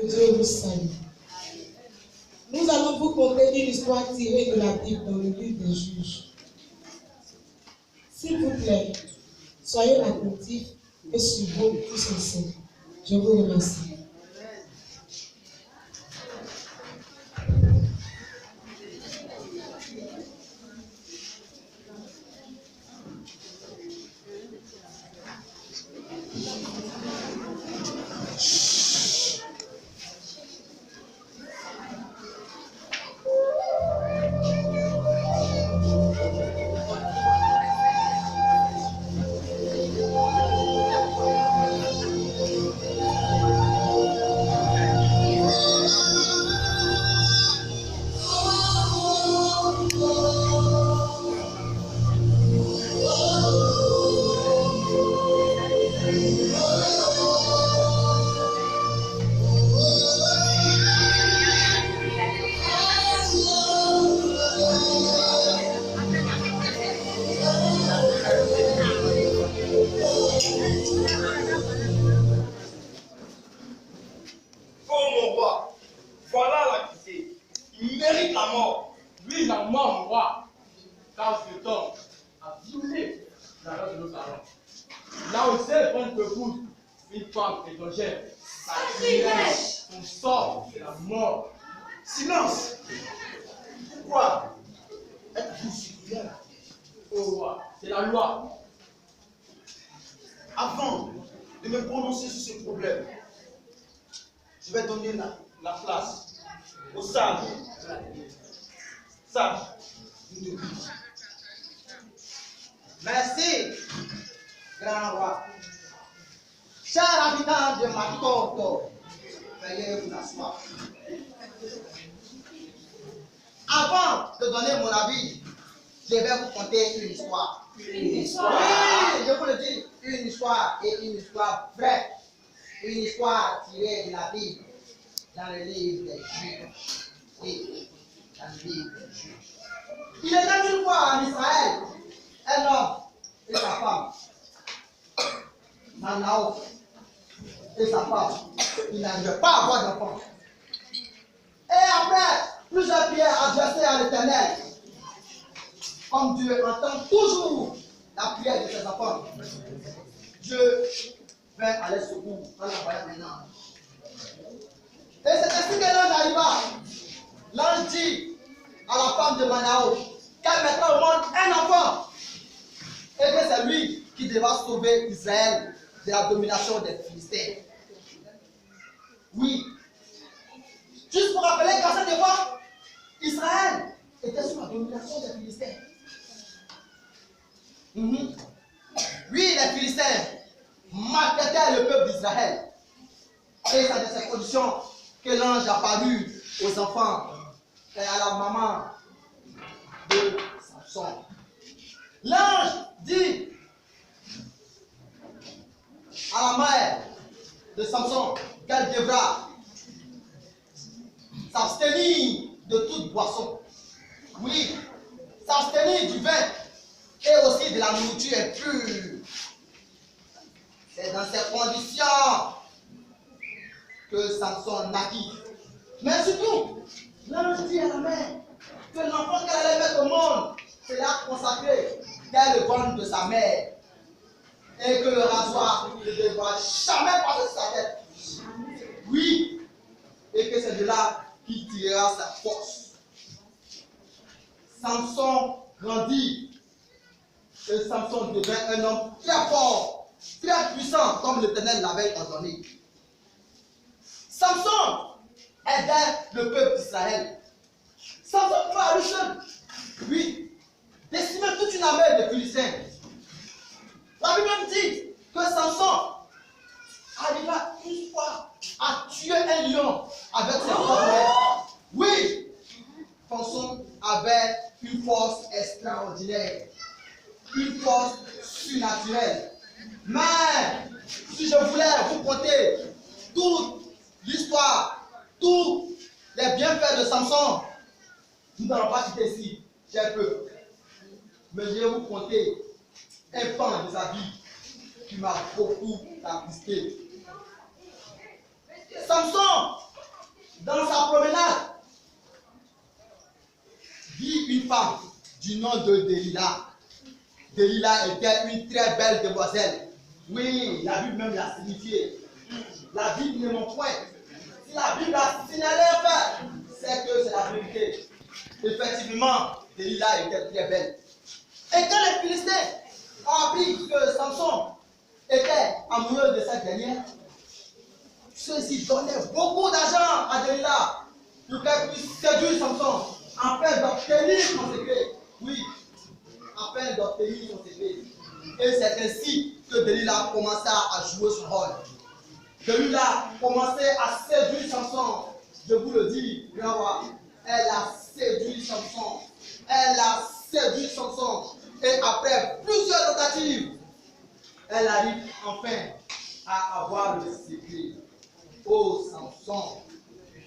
Dieu vous salue. Nous allons vous conter une histoire tirée de la Bible dans le livre des Juges. S'il vous plaît, soyez attentifs et suivez tous ensemble. Je vous remercie. Son sort, c'est la mort. Silence! Pourquoi êtes-vous si cruel? Au roi, c'est la loi. Avant de me prononcer sur ce problème, je vais donner la place aux sages. Sages, nous devons. Merci, grand roi. Chers habitants de Makoto, veuillez vous asseoir. Avant de donner mon avis, je vais vous conter une histoire. Une histoire? Oui, je vous le dis, une histoire et une histoire vraie. Une histoire tirée de la Bible, dans le livre des Juges. Oui, dans le livre des Juges. Il était une fois en Israël, un homme et sa femme. Manaoth et sa femme, ils n'arrivaient pas à avoir d'enfants. Et après plusieurs prières adressées à l'Éternel, comme Dieu entend toujours la prière de ses enfants, Dieu vint à leur secours en envoyant un ange. Et c'est ainsi que l'ange arriva. L'ange dit à la femme de Manaoth qu'elle mettra au monde un enfant et que c'est lui qui devra sauver Israël de la domination des Philistins. Oui. Juste pour rappeler qu'à cette époque, Israël était sous la domination des Philistins. Oui, les Philistins maltraitaient le peuple d'Israël. Et c'est dans ces conditions que l'ange apparut aux enfants et à la maman de Samson. L'ange dit à la mère de Samson qu'elle devra s'abstenir de toute boisson. Oui, s'abstenir du vin et aussi de la nourriture impure. C'est dans ces conditions que Samson naquit. Mais surtout, l'ange dit à la mère que l'enfant qu'elle allait mettre au monde sera consacré dès le ventre de sa mère. Et que le rasoir ne devra jamais passer sa tête. Oui, et que c'est de là qu'il tirera sa force. Samson grandit. Et Samson devint un homme très fort, très puissant, comme l'Éternel l'avait ordonné. Samson aidait le peuple d'Israël. Samson pouvait à lui seul, oui, décimer toute une armée de Philistins. La Bible dit que Samson arriva une fois à tuer un lion avec ses propres mains. Oui, Samson avait une force extraordinaire, une force surnaturelle. Mais si je voulais vous conter toute l'histoire, tous les bienfaits de Samson, nous n'allons pas quitter ici, cher peuple. Mais je vais vous conter un pan de sa vie qui m'a beaucoup attristé. Samson dans sa promenade, vit une femme du nom de Delilah. Delilah était une très belle demoiselle. Oui, la Bible même l'a signifié. La Bible ne ment point. Si la Bible a signalé un fait, c'est que c'est la vérité. Effectivement, Delilah était très belle. Et quand les Philistins ont appris que Samson était amoureux de cette dernière, ceux-ci donnaient beaucoup d'argent à Delilah pour qu'elle puisse séduire Samson afin d'obtenir son secret. Oui, afin d'obtenir son secret. Et c'est ainsi que Delilah commença à jouer son rôle. Delilah commençait à séduire Samson. Je vous le dis, grand roi, elle a séduit Samson. Elle a séduit Samson. Et après plusieurs tentatives, elle arrive enfin à avoir le secret. Oh Samson,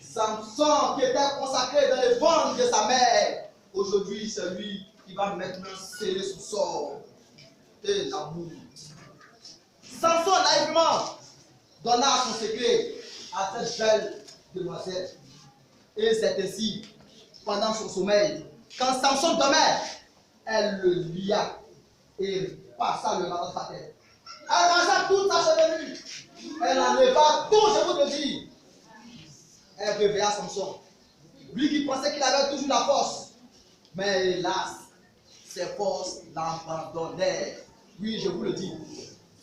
Samson qui était consacré dans les ventres de sa mère, aujourd'hui c'est lui qui va maintenant sceller son sort. Et l'amour. Samson naïvement donna son secret à cette belle demoiselle. Et c'est ainsi, pendant son sommeil, quand Samson dormait, elle le lia et passa le dans sa tête. Elle rasa toute sa chevelure. Elle enleva tout, je vous le dis. Elle réveilla Samson. Lui qui pensait qu'il avait toujours la force. Mais hélas, ses forces l'abandonnaient. Oui, je vous le dis.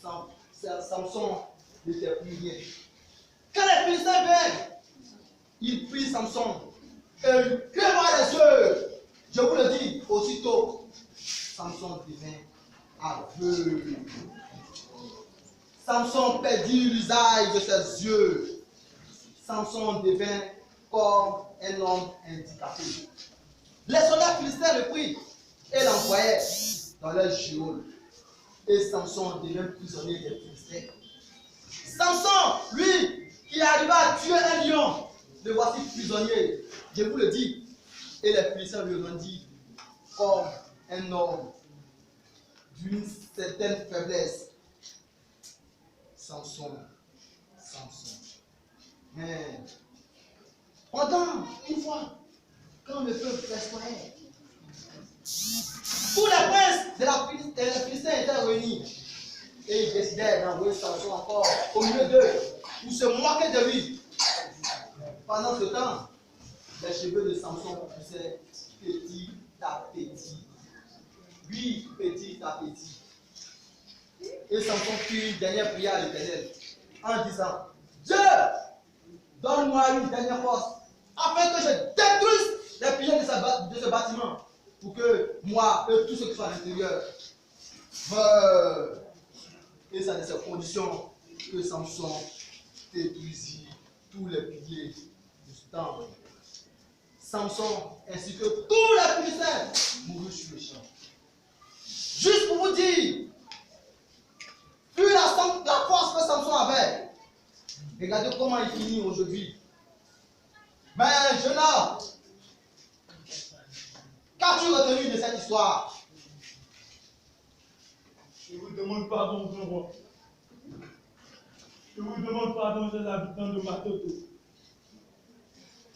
Samson n'était plus rien. Quand les Philistins vinrent, il prit Samson et lui creva les yeux. Je vous le dis, aussitôt, Samson devint aveugle. Samson perdit l'usage de ses yeux. Samson devint comme un homme handicapé. Les soldats philistins le prirent et l'envoyèrent dans leur géol. Et Samson devint prisonnier des Philistins. Samson, lui, qui arriva à tuer un lion, le voici prisonnier. Je vous le dis. Et les Philistins lui ont dit, comme un homme d'une certaine faiblesse. Samson. Mais pendant une fois, quand le peuple s'assoyait, tous les princes de les Philistins étaient réunis et ils décidaient d'envoyer Samson encore au milieu d'eux pour se moquer de lui. Pendant ce temps, les cheveux de Samson poussaient petit à petit. Oui, petit à petit. Et Samson fit une dernière prière à l'Éternel en disant, Dieu, donne-moi une dernière force afin que je détruise les piliers de ce bâtiment pour que moi et tous ceux qui sont à l'intérieur meurent. Et c'est dans ces conditions que Samson détruisit tous les piliers du temple. Samson ainsi que tous les Philistins moururent sur le champ. Juste pour vous dire, vu la force que Samson avait, regardez comment il finit aujourd'hui. Mais jeune homme, qu'as-tu retenu de cette histoire? Je vous demande pardon, grand roi. Je vous demande pardon, les habitants de Matoto.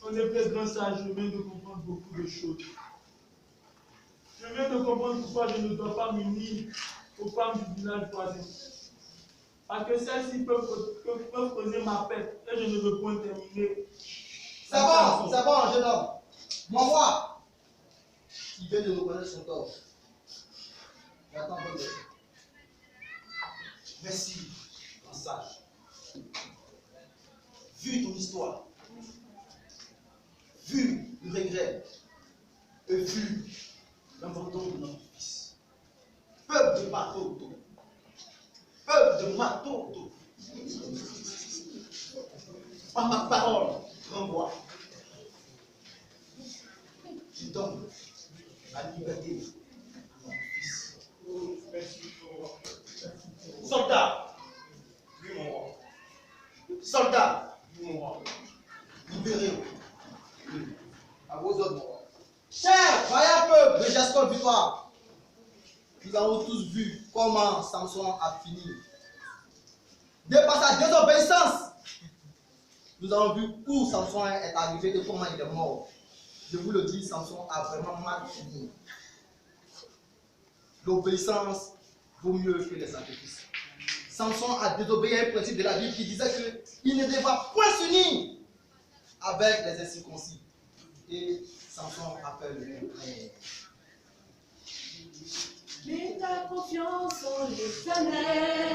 En effet, grand sage, je viens de comprendre beaucoup de choses. Je viens de comprendre pourquoi je ne dois pas m'unir aux femmes du village voisin. Parce que celles-ci peuvent causer ma perte et je ne veux point terminer. C'est bon, jeune homme. Mon roi, il vient de reconnaître son tort. J'attends votre leçon. Merci, grand sage. Vu ton histoire, vu le regret, et vu l'abandon de notre fils, peuple de Matoto, par ma parole, grand roi, je donne la liberté à mon fils. Oh, merci, grand roi. Soldats, Oui, mon roi. soldats, Oui, mon roi. libérez. À vos ordres, mon roi. Cher voyant peuple de Jascol Victoire, nous avons tous vu comment Samson a fini. De par sa désobéissance, nous avons vu où Samson est arrivé et comment il est mort. Je vous le dis, Samson a vraiment mal fini. L'obéissance vaut mieux que les sacrifices. Samson a désobéi à un principe de la Bible qui disait qu'il ne devait point s'unir avec les incirconcis. Et Samson a fait le contraire. Mets ta confiance en l'Éternel.